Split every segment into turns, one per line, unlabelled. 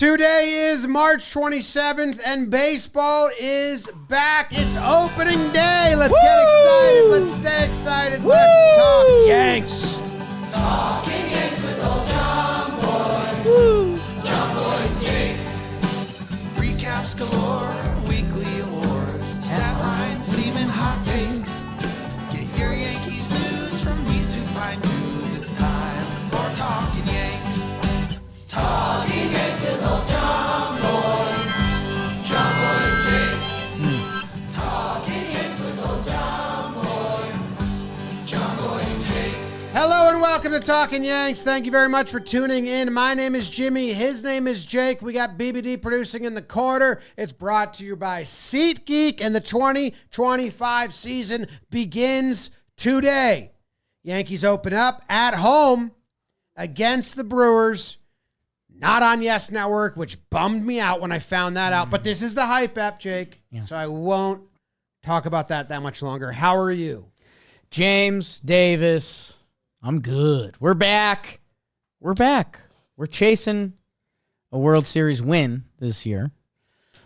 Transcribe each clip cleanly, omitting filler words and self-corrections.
Today is March 27th, and baseball is back. It's opening day. Let's get excited. Let's stay excited. Let's talk Yanks.
Talking Yanks with old John Boy. John Boy and Jake. Recaps galore, weekly awards, stat lines, theme, and hot takes. Get your Yankees news from these two fine dudes. It's time for Talking Yanks. Talking Yanks with old John Boy. John Boy and Jake. Talking Yanks with old John Boy. John Boy and Jake.
Hello and welcome to Talkin' Yanks. Thank you very much for tuning in. My name is Jimmy. His name is Jake. We got BBD producing in the corner. It's brought to you by SeatGeek, and the 2025 season begins today. Yankees open up at home against the Brewers. Not on Yes Network, which bummed me out when I found that out. But this is the Hype app, Jake. Yeah. So I won't talk about that much longer. How are you?
James Davis. I'm good. We're back. We're chasing a World Series win this year.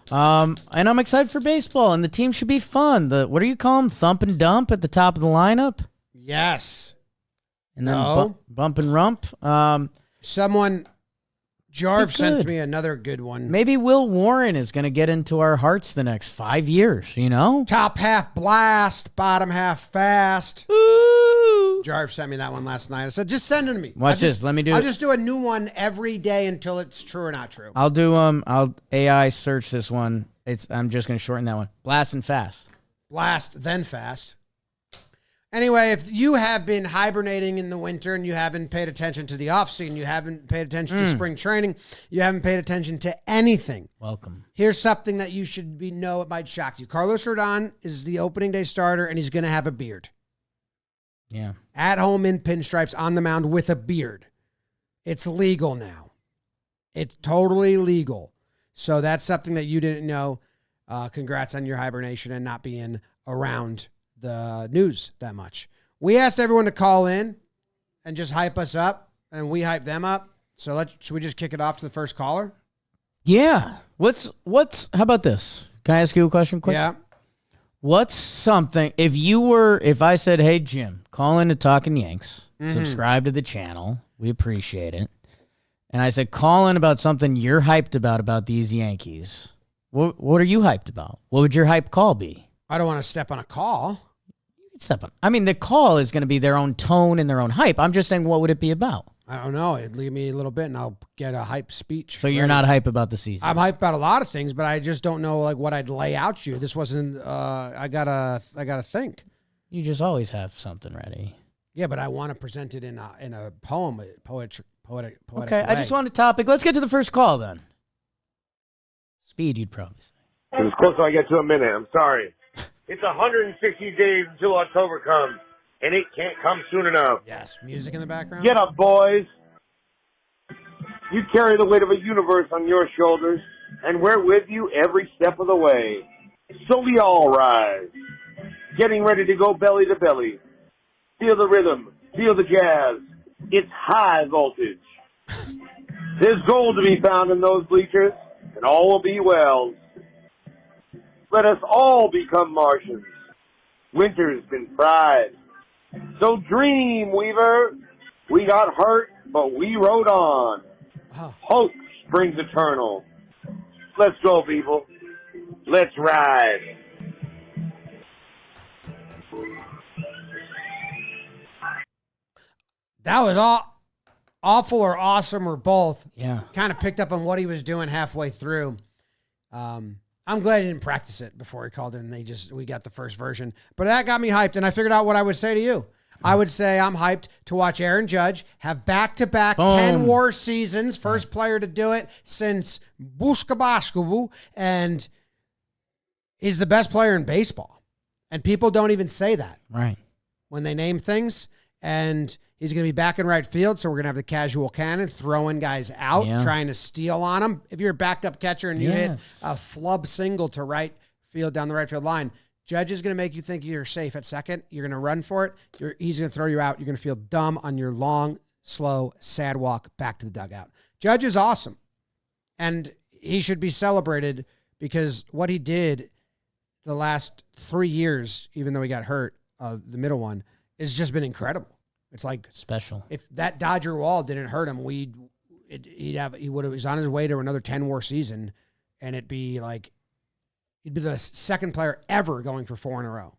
And I'm excited for baseball, and the team should be fun. What do you call them? Thump and dump at the top of the lineup?
Yes.
And then bump and rump.
Jarv sent me another good one.
Maybe Will Warren is going to get into our hearts the next 5 years, you know?
Top half blast, bottom half fast.
Ooh.
Jarv sent me that one last night. I said, just send it to me.
Watch this. Let me do it.
I'll just do a new one every day until it's true or not true.
I'll AI search this one. I'm just going to shorten that one. Blast and fast.
Blast, then fast. Anyway, if you have been hibernating in the winter and you haven't paid attention to the offseason, you haven't paid attention to spring training, you haven't paid attention to anything.
Welcome.
Here's something that you should know. It might shock you. Carlos Rodon is the opening day starter, and he's going to have a beard.
Yeah.
At home in pinstripes on the mound with a beard. It's legal now. It's totally legal. So that's something that you didn't know. Congrats on your hibernation and not being around the news that much. We asked everyone to call in and just hype us up, and we hype them up. So should we just kick it off to the first caller?
Yeah. How about this? Can I ask you a question quick?
Yeah.
What's something, if I said, hey, Jim, call in to Talkin' Yanks, subscribe to the channel, we appreciate it, and I said, call in about something you're hyped about these Yankees, what are you hyped about? What would your hype call be?
I don't want to step on a call.
You can step on. I mean, the call is going to be their own tone and their own hype. I'm just saying, what would it be about?
I don't know. Leave me a little bit, and I'll get a hype speech.
So you're not hype about the season?
I'm hyped about a lot of things, but I just don't know what I'd lay out to you. This wasn't. I gotta think.
You just always have something ready.
Yeah, but I want to present it in a poetic.
Okay,
way.
I just want a topic. Let's get to the first call then. Speed, you'd probably say.
It was close till I get to a minute. I'm sorry. It's 160 days until October comes, and it can't come soon enough.
Yes, music in the background.
Get up, boys. You carry the weight of a universe on your shoulders, and we're with you every step of the way. So we all rise, getting ready to go belly to belly. Feel the rhythm, feel the jazz. It's high voltage. There's gold to be found in those bleachers, and all will be well. Let us all become Martians. Winter's been fried. So dream, Weaver. We got hurt, but we rode on. Hope springs eternal. Let's go, people. Let's ride.
That was awful or awesome or both.
Yeah.
Kind of picked up on what he was doing halfway through. I'm glad he didn't practice it before he called in. We got the first version. But that got me hyped, and I figured out what I would say to you. I would say I'm hyped to watch Aaron Judge have back-to-back 10 WAR seasons, first player to do it since Bushkabashkabu, and he's the best player in baseball. And people don't even say that.
Right.
When they name things. And he's going to be back in right field, so we're going to have the casual cannon throwing guys out, trying to steal on them. If you're a backed-up catcher and you hit a flub single to right field down the right field line, Judge is going to make you think you're safe at second. You're going to run for it. He's going to throw you out. You're going to feel dumb on your long, slow, sad walk back to the dugout. Judge is awesome. And he should be celebrated because what he did the last 3 years, even though he got hurt, the middle one, has just been incredible. It's like
Special.
if that Dodger wall didn't hurt him, he was on his way to another 10-war season, and he'd be the second player ever going for 4 in a row.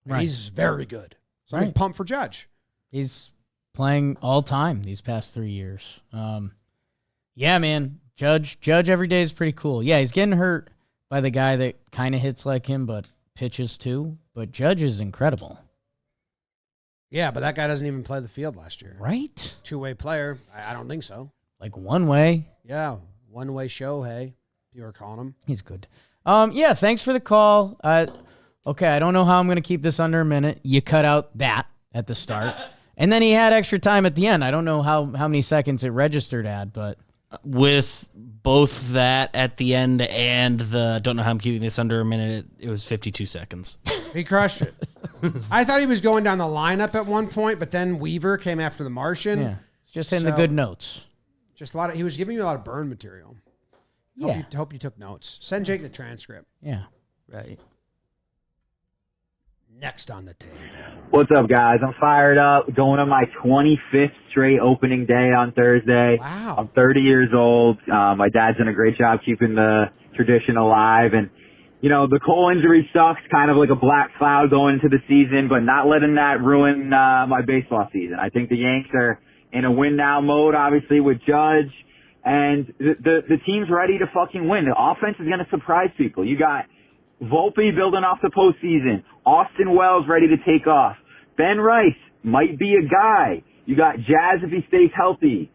And
Right.
he's very good. So I'm
Right.
pumped for Judge.
He's playing all time these past 3 years. Yeah, man. Judge every day is pretty cool. Yeah, he's getting hurt by the guy that kind of hits like him but pitches too. But Judge is incredible.
Yeah, but that guy doesn't even play the field last year.
Right?
Two-way player. I don't think so.
Like one way.
Yeah, one-way show, hey, you were calling him.
He's good. Yeah, thanks for the call. Okay, I don't know how I'm going to keep this under a minute. You cut out that at the start. And then he had extra time at the end. I don't know how many seconds it registered at, but...
With both that at the end and the don't know how I'm keeping this under a minute, it was 52 seconds.
He crushed it. I thought he was going down the lineup at one point, but then Weaver came after the Martian.
Yeah, it's just hitting the
So-
good notes.
Just he was giving you a lot of burn material.
Yeah.
Hope you took notes. Send Jake the transcript.
Yeah.
Right.
Next on the table.
What's up, guys? I'm fired up. Going on my 25th straight opening day on Thursday.
Wow.
I'm 30 years old. My dad's done a great job keeping the tradition alive. And, the Cole injury sucks, kind of like a black cloud going into the season, but not letting that ruin my baseball season. I think the Yanks are in a win-now mode, obviously, with Judge. And the team's ready to fucking win. The offense is going to surprise people. You got Volpe building off the postseason. Austin Wells ready to take off. Ben Rice might be a guy. You got Jazz if he stays healthy.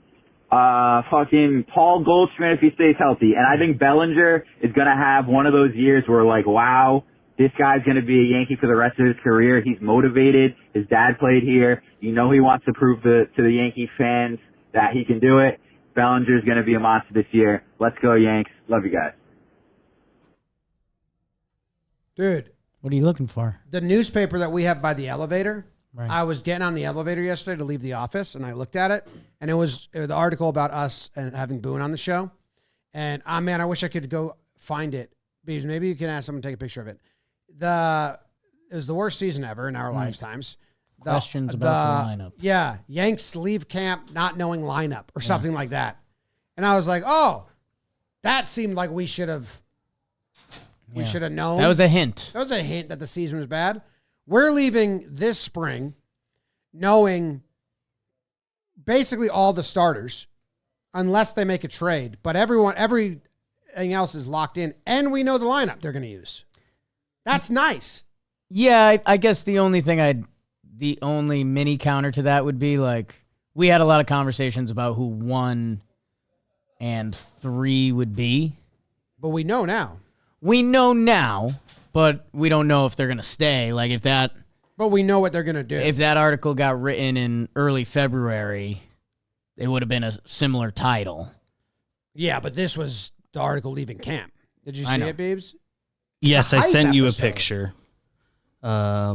Fucking Paul Goldschmidt if he stays healthy. And I think Bellinger is going to have one of those years where wow, this guy's going to be a Yankee for the rest of his career. He's motivated. His dad played here. He wants to prove to the Yankee fans that he can do it. Bellinger's going to be a monster this year. Let's go, Yanks. Love you guys.
Dude,
What are you looking for?
the newspaper that we have by the elevator,
Right.
I was getting on the elevator yesterday to leave the office, and I looked at it, and it was the article about us and having Boone on the show. And, man, I wish I could go find it, because maybe you can ask someone to take a picture of it. It was the worst season ever in our lifetimes.
Questions about the lineup.
Yeah, Yanks leave camp not knowing lineup or something like that. And I was like, oh, that seemed like we should have known.
That was a hint.
That was a hint that the season was bad. We're leaving this spring knowing basically all the starters, unless they make a trade. But everything else is locked in, and we know the lineup they're going to use. That's nice.
Yeah, I guess the only mini counter to that would be we had a lot of conversations about who 1 and 3 would be.
But we know now.
We know now, but we don't know if they're going to stay.
But we know what they're going to do.
If that article got written in early February, it would have been a similar title.
Yeah, but this was the article leaving camp. Did you
I
see
know.
it, Beebs?
Yes, I
hype
sent you a
episode.
picture.
Yeah,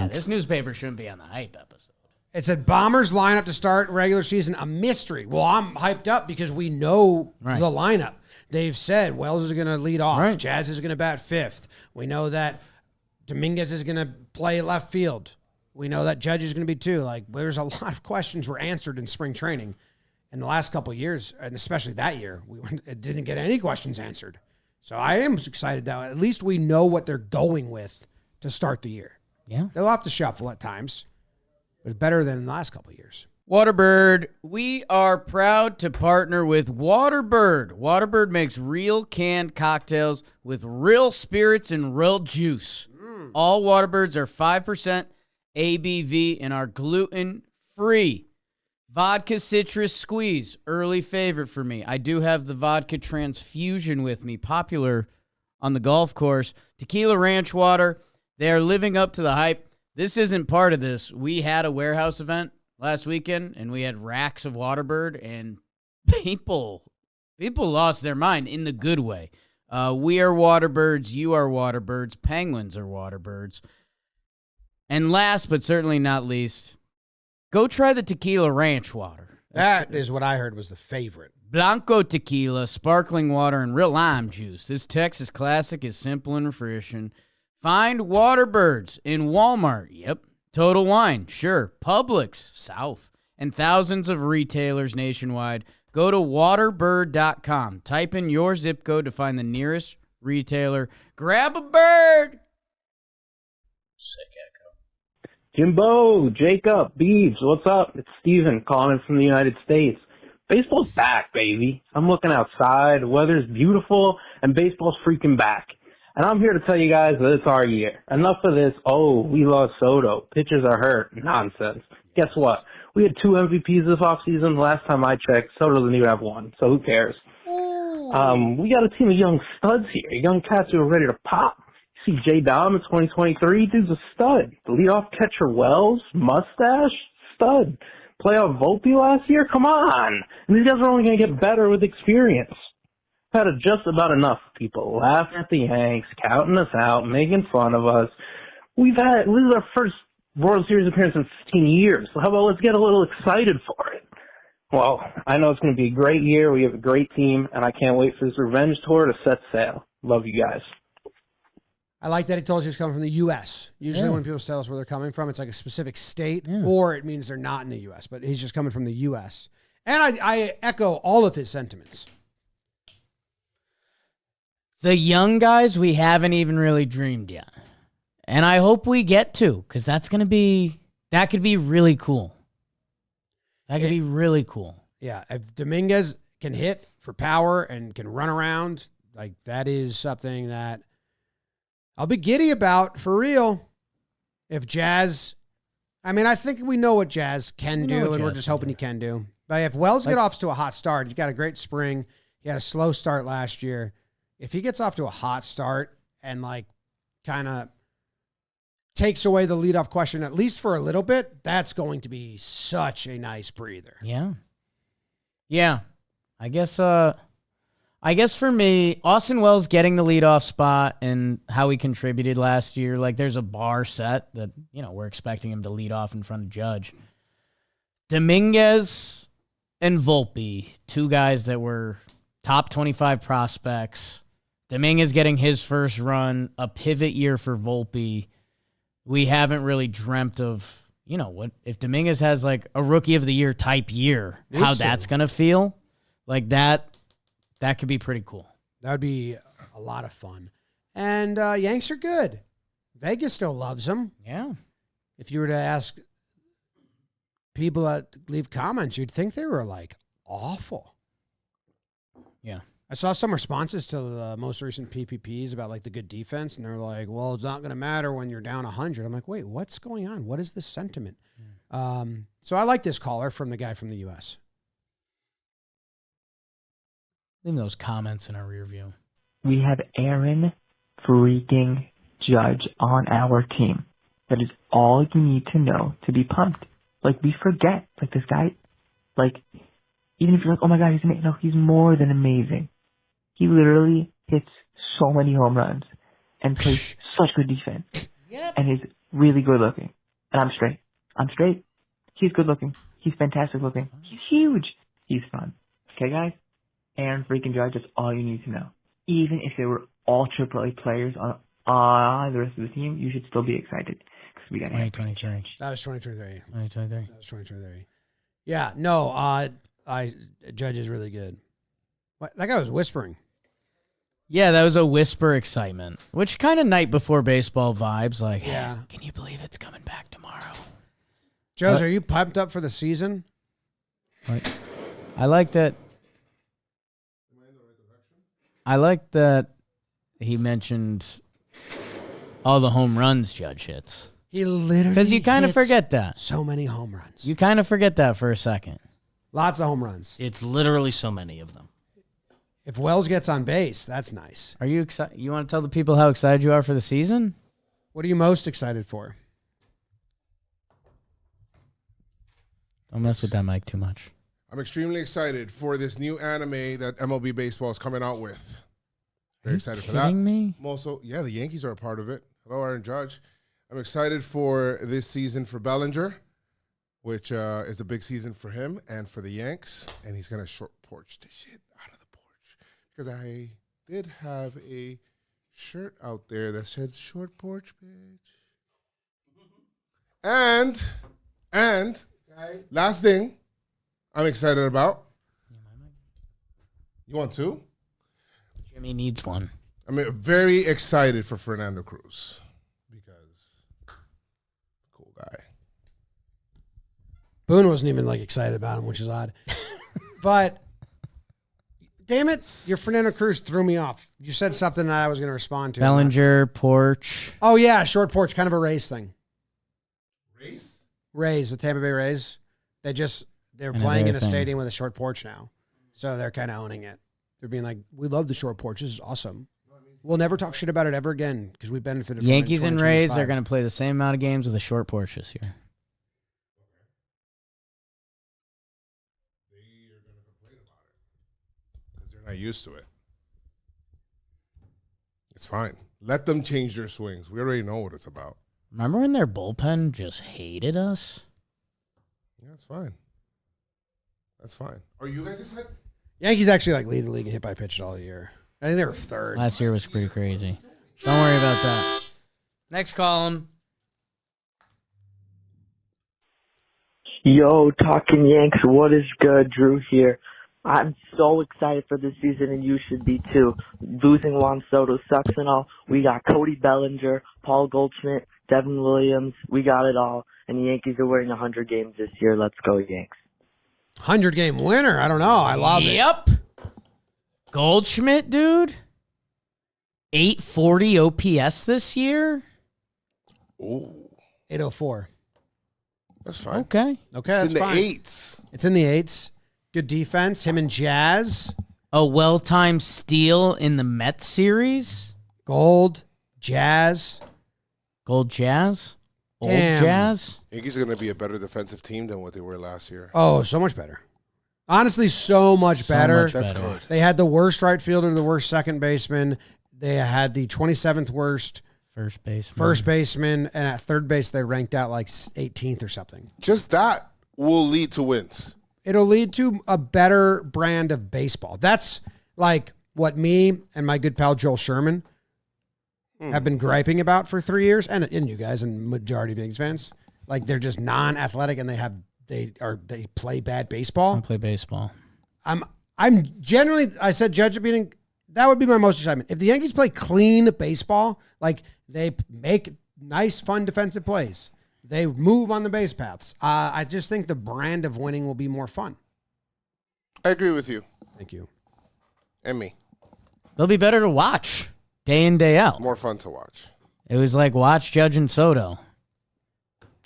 this newspaper shouldn't be on the hype episode.
It said Bombers lineup to start regular season, a mystery. Well, I'm hyped up because we know
Right.
the lineup. They've said Wells is going to lead off.
Right.
Jazz is going to bat fifth. We know that Dominguez is going to play left field. We know that Judge is going to be two. There's a lot of questions were answered in spring training. In the last couple of years, and especially that year, it didn't get any questions answered. So I am excited that at least we know what they're going with to start the year.
Yeah.
They'll have to shuffle at times, but it's better than the last couple of years.
Waterbird, we are proud to partner with Waterbird. Waterbird makes real canned cocktails with real spirits and real juice. All Waterbirds are 5% ABV and are gluten-free. Vodka citrus squeeze, early favorite for me. I do have the vodka transfusion with me, popular on the golf course. Tequila ranch water, they are living up to the hype. This isn't part of this. We had a warehouse event last weekend, and we had racks of Waterbird, and people lost their mind in the good way. We are Waterbirds. You are Waterbirds. Penguins are Waterbirds. And last but certainly not least, Go try the tequila ranch water.
That is what I heard was the favorite.
Blanco tequila, sparkling water, and real lime juice. This Texas classic is simple and refreshing. Find Waterbirds in Walmart. Yep. Total Wine. Sure. Publix. South. And thousands of retailers nationwide. Go to waterbird.com. Type in your zip code to find the nearest retailer. Grab a bird. Sick echo.
Jimbo, Jacob, Beebs, what's up? It's Steven calling from the United States. Baseball's back, baby. I'm looking outside, the weather's beautiful, and baseball's freaking back. And I'm here to tell you guys that it's our year. Enough of this, oh, we lost Soto, pitchers are hurt, nonsense. Guess what? We had 2 MVPs this offseason. The last time I checked, Soto doesn't even have 1, so who cares? We got a team of young studs here, young cats who are ready to pop. See J. Dom in 2023, dude's a stud. The leadoff catcher Wells, mustache, stud. Playoff Volpe last year, come on. And these guys are only going to get better with experience. I've had just about enough people laughing at the Yanks, counting us out, making fun of us. This is our first World Series appearance in 15 years. So how about let's get a little excited for it? Well, I know it's going to be a great year. We have a great team, and I can't wait for this revenge tour to set sail. Love you guys.
I like that he told you he's coming from the U.S. Usually when people tell us where they're coming from, it's like a specific state, or it means they're not in the U.S., but he's just coming from the U.S. And I echo all of his sentiments.
The young guys we haven't even really dreamed yet. And I hope we get to, because that could be really cool. That could be really cool.
Yeah, if Dominguez can hit for power and can run around, like that is something that I'll be giddy about for real. If Jazz, I think we know what Jazz can do, and we're just hoping he can do. But if Wells get off to a hot start, he's got a great spring. He had a slow start last year. If he gets off to a hot start and kind of takes away the leadoff question, at least for a little bit, that's going to be such a nice breather.
Yeah. Yeah. I guess for me, Austin Wells getting the leadoff spot and how he contributed last year, there's a bar set that, we're expecting him to lead off in front of Judge. Dominguez and Volpe, 2 guys that were top 25 prospects. Dominguez getting his first run, a pivot year for Volpe. We haven't really dreamt of, what if Dominguez has a rookie of the year type year, how that's going to feel. That could be pretty cool.
That would be a lot of fun. And Yanks are good. Vegas still loves them.
Yeah.
If you were to ask people that leave comments, you'd think they were awful.
Yeah.
I saw some responses to the most recent PPPs about the good defense, and they're like, well, it's not going to matter when you're down 100. I'm like, wait, what's going on? What is this sentiment? So I like this caller from the guy from the U.S.
Leave those comments in our rear view.
We have Aaron freaking Judge on our team. That is all you need to know to be pumped. We forget, this guy, even if you're oh my God, he's amazing. No, he's more than amazing. He literally hits so many home runs and plays such good defense.
Yep.
And he's really good looking. And I'm straight. He's good looking. He's fantastic looking. He's huge. He's fun. Okay, guys? Aaron freaking Judge, that's all you need to know. Even if they were all AAA players on the rest of the team, you should still be excited. Because we got
2023.
That was 2023.
2023.
That was 2023. Yeah, no, Judge is really good. What? That guy was whispering.
Yeah, that was a whisper excitement, which kind of night before baseball vibes.
Yeah.
Can you believe it's coming back tomorrow?
Joes, are you pumped up for the season?
I like that. I like that he mentioned all the home runs Judge hits.
He literally
Because you kind of forget that.
So many home runs.
You kind of forget that for a second.
Lots of home runs.
It's literally so many of them.
If Wells gets on base, that's nice.
Are you excited? You want to tell the people how excited you are for the season?
What are you most excited for?
Don't mess with that mic too much.
I'm extremely excited for this new anime that MLB Baseball is coming out with. Very excited for that.
Kidding me?
I'm also, the Yankees are a part of it. Hello, Aaron Judge. I'm excited for this season for Bellinger. which is a big season for him and for the Yanks. And he's going to short porch the shit out of the porch. Because I did have a shirt out there that said short porch, bitch. And last thing I'm excited about. You want two?
Jimmy needs one.
I'm very excited for Fernando Cruz because cool guy.
Boone wasn't even like excited about him, which is odd. But damn it, your Fernando Cruz threw me off. You said something that I was going to respond to.
Bellinger, Porch.
Oh yeah, short porch, kind of a Rays thing.
Rays,
the Tampa Bay Rays. They're
And
playing in a
thing.
stadium with a short porch now, so they're kind of owning it. They're being like, we love the short porch. This is awesome. We'll never talk shit about it ever again because we benefited from it in
Yankees and Rays
2025.
are going to play the same amount of games with a short porch this year.
they are going to complain about it because they're not used to it. It's fine. Let them change their swings. We already know what it's about.
Remember when their bullpen just hated us?
Yeah, it's fine. That's fine. Are you guys excited?
Yankees actually like lead the league in hit by pitches all year. I think they were third.
Last year was pretty crazy. Don't worry about that. Next column.
Yo, Talkin Yanks, what is good? Drew here. I'm so excited for this season, and you should be too. Losing Juan Soto sucks and all. We got Cody Bellinger, Paul Goldschmidt, Devin Williams. We got it all. And the Yankees are winning 100 games this year. Let's go, Yanks.
100-game winner. I don't know. I love it.
Yep. Goldschmidt, dude. 840 OPS this year.
Ooh,
804.
that's fine.
Okay.
Okay,
It's
that's
in the
fine.
eights.
It's in the eights. Good defense. Him and Jazz.
A well-timed steal in the Mets series.
Gold. Jazz.
Gold Jazz. Old
Damn.
Jazz.
Yankees are going to be a better defensive team than what they were last year.
Oh, so much better. Honestly, so much
So
better.
much
That's
better.
good.
They had the worst right fielder, the worst second baseman. They had the 27th worst
First baseman.
first baseman, and at third base they ranked out like 18th or something.
Just that will lead to wins.
It'll lead to a better brand of baseball. That's like what me and my good pal Joel Sherman have been griping about for 3 years, and you guys and majority of Yankees fans. Like they're just non-athletic and they play bad baseball.
I play baseball.
I'm generally, I said judge it beating, that would be my most excitement. If the Yankees play clean baseball, like they make nice, fun defensive plays, they move on the base paths. I just think the brand of winning will be more fun.
I agree with you.
Thank you.
And me.
They'll be better to watch day in, day out.
More fun to watch.
It was like watch Judge and Soto.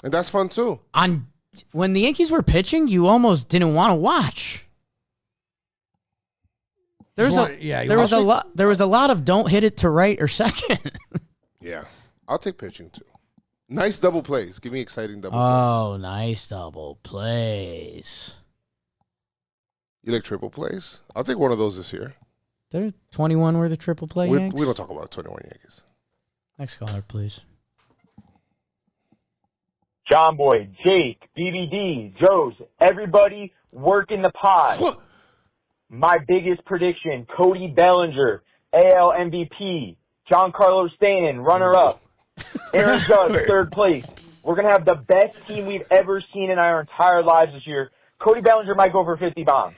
And that's fun too.
When the Yankees were pitching, you almost didn't want to watch. There was a lot of don't hit it to right or second.
Yeah. I'll take pitching too. Nice double plays. Give me exciting double
Oh, nice double plays.
plays. You like triple plays? I'll take one of those this year.
There's 21 were the triple play
We
Yanks.
don't talk about 21 Yankees.
Next caller, please.
John Boy, Jake, BBD, Joe's, everybody working the pod.
What?
My biggest prediction, Cody Bellinger, AL MVP, Giancarlo Stanton, runner-up, Aaron Judge, third place. We're going to have the best team we've ever seen in our entire lives this year. Cody Bellinger might go for 50 bombs,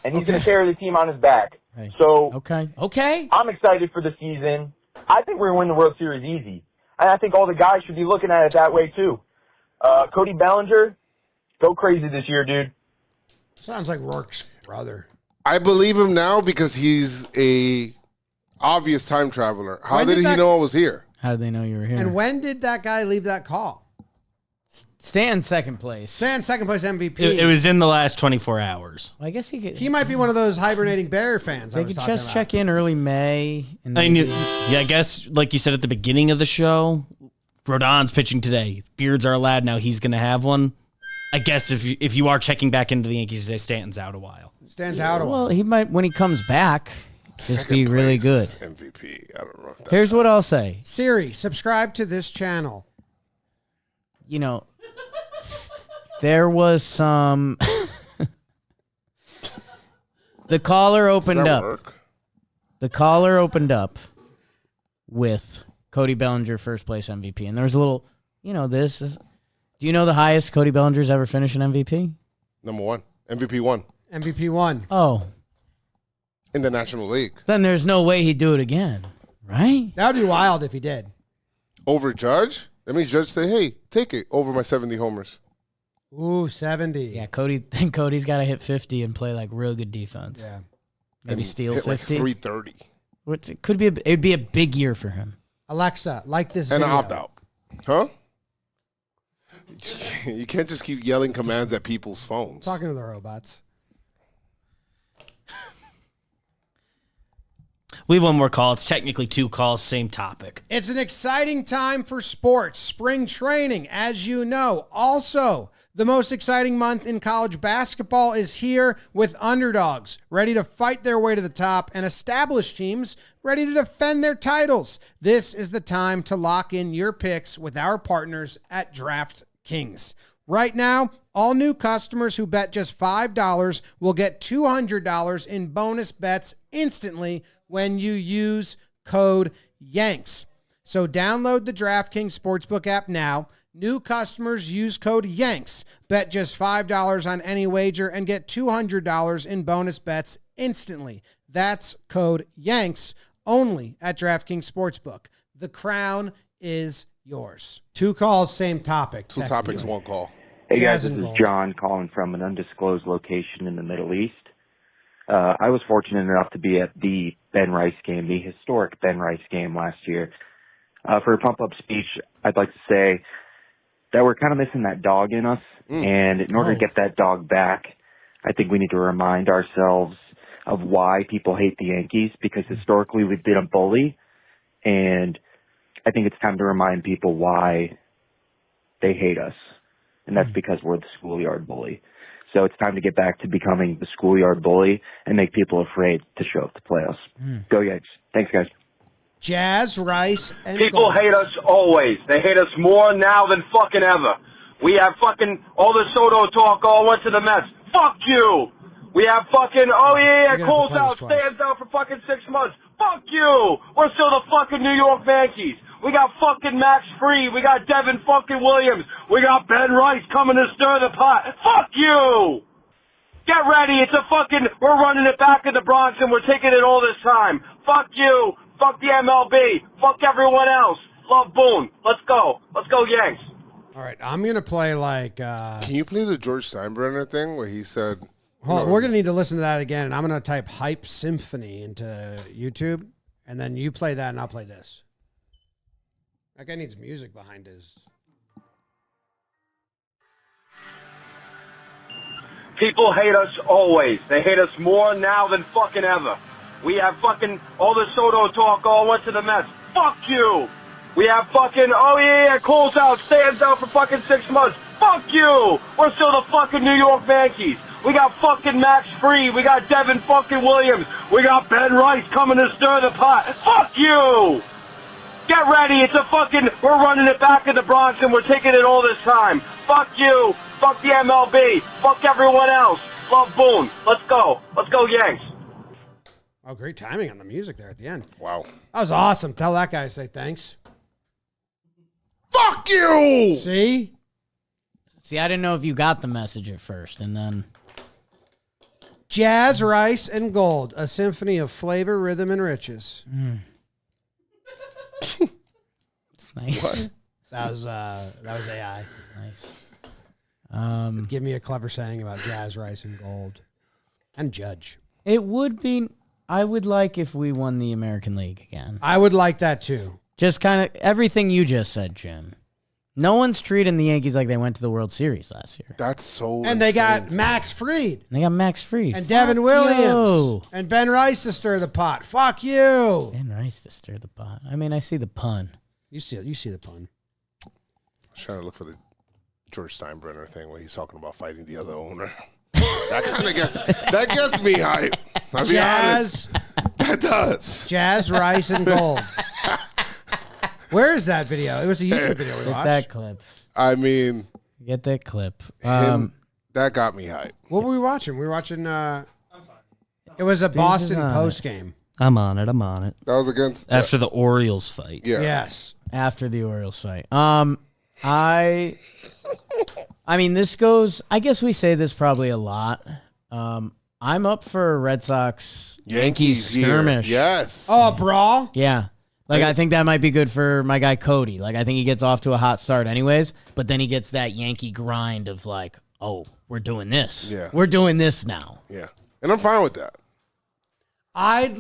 and he's going to carry the team on his back.
Hey.
So
Okay.
I'm excited for the season. I think we're going to win the World Series easy, and I think all the guys should be looking at it that way too. Cody Bellinger, go crazy this year, dude.
Sounds like Rourke's brother.
I believe him now because he's a obvious time traveler. How
When
did
did
he
that-
know I was here?
How did they know you were here?
And when did that guy leave that call?
Stanton second place.
Stan, second place MVP.
It was in the last 24 hours.
Well, I guess he could.
He might be one of those hibernating Bear fans.
They could just check in early May. And
I mean,
maybe-
I guess, like you said at the beginning of the show, Rodon's pitching today. Beards are allowed now. He's going to have one. I guess if you are checking back into the Yankees today, Stanton's out a while.
Stands out a
Well,
while.
he might, when he comes back, just be
Second
really good.
place MVP. I don't know if that's
Here's what I'll say.
Siri, subscribe to this channel.
You know, There was some. The caller opened up.
Work?
The caller opened up with Cody Bellinger, first place MVP, and there was a little. This is. Do you know the highest Cody Bellinger's ever finished in MVP?
Number one. MVP one.
MVP 1.
Oh.
In the National League.
Then there's no way he'd do it again, right?
That would be wild if he did.
Over Judge? That means Judge say, hey, take it over my 70 homers.
Ooh, 70.
Yeah, Cody's got to hit 50 and play like real good defense.
Yeah.
Maybe
And
steal
hit
50.
like 330.
It could be. It'd be a big year for him.
Alexa, like this
And
video.
an opt-out. Huh? You can't just keep yelling commands at people's phones.
Talking to the robots.
We have one more call. It's technically 2 calls, same topic.
It's an exciting time for sports. Spring training, as you know. Also, the most exciting month in college basketball is here with underdogs ready to fight their way to the top and established teams ready to defend their titles. This is the time to lock in your picks with our partners at DraftKings. Right now, all new customers who bet just $5 will get $200 in bonus bets instantly when you use code YANKS. So download the DraftKings Sportsbook app now. New customers use code YANKS. Bet just $5 on any wager and get $200 in bonus bets instantly. That's code YANKS only at DraftKings Sportsbook. The crown is yours. 2 calls, same topic.
2 topics, 1 call.
Hey guys,
Jazz
this
and
is
gold.
John calling from an undisclosed location in the Middle East. I was fortunate enough to be at the Ben Rice game, the historic Ben Rice game last year. For a pump-up speech, I'd like to say that we're kind of missing that dog in us, and in order to get that dog back, I think we need to remind ourselves of why people hate the Yankees, because historically we've been a bully, and I think it's time to remind people why they hate us, and that's because we're the schoolyard bully. So it's time to get back to becoming the schoolyard bully and make people afraid to show up to play us. Go Yanks. Thanks, guys.
Jazz, Rice, and
People
gold.
hate us always. They hate us more now than fucking ever. We have fucking all the Soto talk all went to the Mets. Fuck you. We have fucking, oh yeah,
You're gonna have to
Cole's
play
out,
this twice.
stands out for fucking 6 months. Fuck you. We're still the fucking New York Yankees. We got fucking Max Fried. We got Devin fucking Williams. We got Ben Rice coming to stir the pot. Fuck you. Get ready. It's a fucking, we're running it back in the Bronx and we're taking it all this time. Fuck you. Fuck the MLB. Fuck everyone else. Love Boone. Let's go. Let's go Yanks.
All right, I'm going to play like...
Can you play the George Steinbrenner thing where he said...
Hold on, we're going to need to listen to that again, and I'm going to type Hype Symphony into YouTube, and then you play that, and I'll play this. That guy needs music behind his...
People hate us always. They hate us more now than fucking ever. We have fucking all the Soto talk all went to the Mets. Fuck you. We have fucking, oh yeah, Cole's out, stands out for fucking 6 months. Fuck you. We're still the fucking New York Yankees. We got fucking Max Fried. We got Devin fucking Williams. We got Ben Rice coming to stir the pot. Fuck you. Get ready. It's a fucking, we're running it back in the Bronx and we're taking it all this time. Fuck you. Fuck the MLB. Fuck everyone else. Love Boone. Let's go. Let's go Yanks.
Oh, great timing on the music there at the end.
Wow.
That was awesome. Tell that guy to say thanks.
Fuck you!
See?
See, I didn't know if you got the message at first, and then...
Jazz, Rice, and Gold. A symphony of flavor, rhythm, and riches.
It's nice.
What?
That was AI.
Nice.
Give me a clever saying about Jazz, Rice, and Gold. And Judge.
It would be... I would like if we won the American League again.
I would like that too.
Just kind of everything you just said, Jim. No one's treating the Yankees like they went to the World Series last year.
That's so
And they got
insane.
Max Fried.
They got Max Fried.
And Devin Williams. And Ben Rice to stir the pot. Fuck you.
Ben Rice to stir the pot. I mean, I see the pun.
You see the pun.
I was trying to look for the George Steinbrenner thing where he's talking about fighting the other owner. That kind of gets me hype. I'll be
Jazz.
honest. That does.
Jazz, Rice, and Gold. Where is that video? It was a YouTube video we
Get
watched.
that clip.
I mean,
Get that clip.
Him, that got me hyped.
What were we watching? We were watching. It was a Boston Post game.
I'm on it.
That was against
after the Orioles fight.
Yeah.
Yes.
After the Orioles fight. I mean, this goes. I guess we say this probably a lot. I'm up for a Red Sox
Yankees
skirmish.
Here. Yes.
Oh, brawl.
Yeah. Like, I think that might be good for my guy Cody. Like, I think he gets off to a hot start anyways, but then he gets that Yankee grind of like, oh, we're doing this.
Yeah.
We're doing this now.
Yeah. And I'm fine with that.
I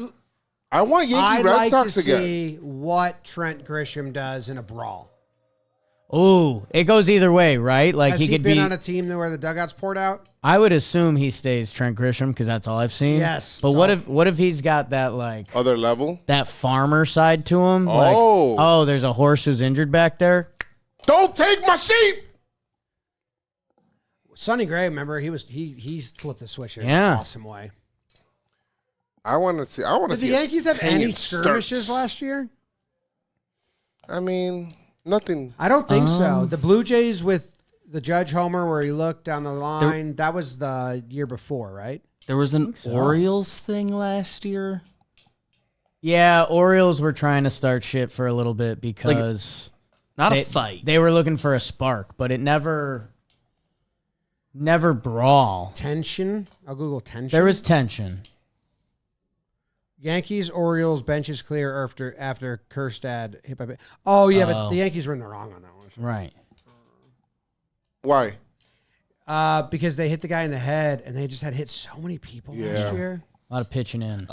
want Yankee Red
like
Sox
to
again.
see what Trent Grisham does in a brawl.
Oh, it goes either way, right? Like
Has
he could
been
be
on a team where the dugout's poured out?
I would assume he stays Trent Grisham because that's all I've seen.
Yes.
But what if he's got that like
other level?
That farmer side to him?
Oh.
Like, oh, there's a horse who's injured back there.
Don't take my sheep.
Sonny Gray, remember, he flipped the switch in
Yeah.
an awesome way.
I want to see.
Did the Yankees have any skirmishes last year?
I mean, nothing.
I don't think so. The Blue Jays with the Judge homer where he looked down the line, that was the year before, right?
There was an Orioles thing last year.
Yeah, Orioles were trying to start shit for a little bit because
not a fight.
They were looking for a spark, but it never brawl.
Tension. I'll Google tension.
There was tension.
Yankees, Orioles, benches clear after Kerstad hit by. Oh yeah, but the Yankees were in the wrong on that one.
Right.
Why?
Because they hit the guy in the head, and they just had hit so many people last year.
A lot of pitching in.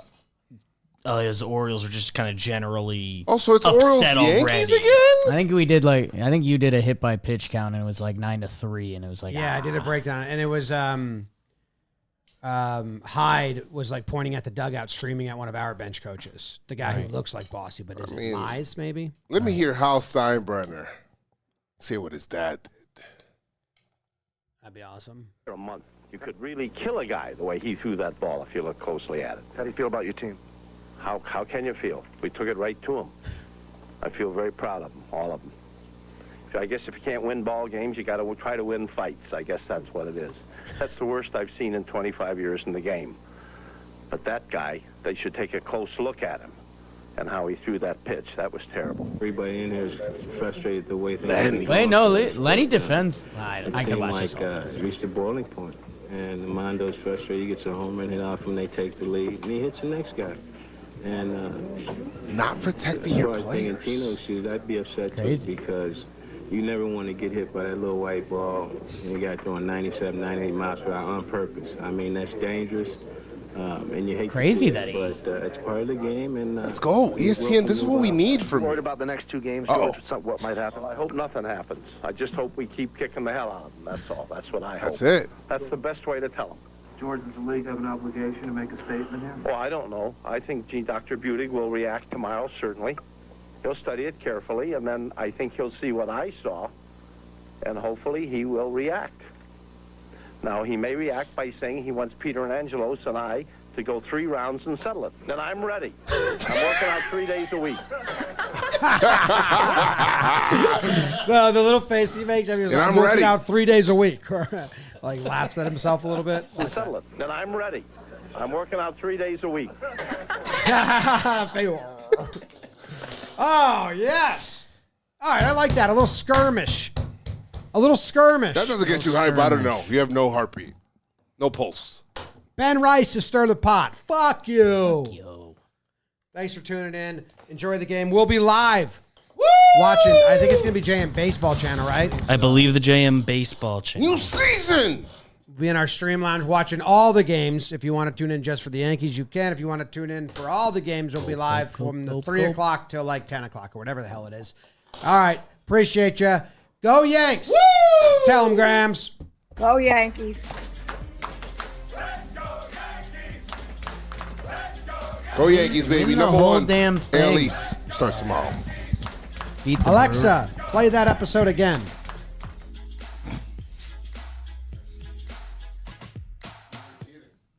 His Orioles were just kind of generally.
Oh, so it's Orioles
upset
Yankees
already.
again?
I think we did I think you did a hit by pitch count, and it was like 9-3, and it was like
Yeah, I did a breakdown, and it was Hyde was like pointing at the dugout, screaming at one of our bench coaches, the guy who looks like Bossy, but is it Mize maybe?
Let me hear Hal Steinbrenner say what his dad did.
That'd be awesome.
For a month, you could really kill a guy the way he threw that ball if you look closely at it.
How do you feel about your team?
How can you feel? We took it right to him. I feel very proud of them, all of them. I guess if you can't win ball games, you got to try to win fights. I guess that's what it is. That's the worst I've seen in 25 years in the game. But that guy, they should take a close look at him and how he threw that pitch. That was terrible.
Everybody in here is frustrated the way things.
Wait, no, Lenny defends. I can watch this.
Reached the boiling point, and Mondo's frustrated. He gets a home run hit off him. They take the lead, and he hits the next guy. And
not protecting your players.
In Tino's shoes, I'd be upset too because you never want to get hit by that little white ball, and you got throwing 97, 98 miles per hour on purpose. I mean, that's dangerous. And you hate
crazy
that but it's part of the game. And
let's go, ESPN. This is what we need from you.
Worried about the next two games? What might happen?
I hope nothing happens. I just hope we keep kicking the hell out of them. That's all. That's what I hope.
That's it.
That's the best way to tell them.
George, does the league have an obligation to make a statement here?
Well, I don't know. I think Dr. Budig will react tomorrow, certainly. He'll study it carefully, and then I think he'll see what I saw, and hopefully he will react. Now, he may react by saying he wants Peter and Angelos and I to go 3 rounds and settle it. Then I'm ready. I'm working out 3 days a week.
the little face he makes, I'm working
ready.
out 3 days a week. Like laughs at himself a little bit.
Settle it. Then I'm ready. I'm working out 3 days a week.
Oh, yes. All right, I like that. A little skirmish.
That doesn't get you hype. I don't know. You have no heartbeat. No pulse.
Ben Rice to stir the pot. Fuck you. Thanks for tuning in. Enjoy the game. We'll be live watching. I think it's going to be JM Baseball Channel, right?
I believe the JM Baseball Channel.
New season.
We'll be in our stream lounge watching all the games. If you want to tune in just for the Yankees, you can. If you want to tune in for all the games, we'll be live from the 3 o'clock till like 10 o'clock or whatever the hell it is. All right. Appreciate you. Go Yanks. Woo! Tell them, Grams.
Go Yankees.
Go Yankees, baby.
Win the
Number
whole
1.
damn thing.
At least starts tomorrow.
Alexa, play that episode again.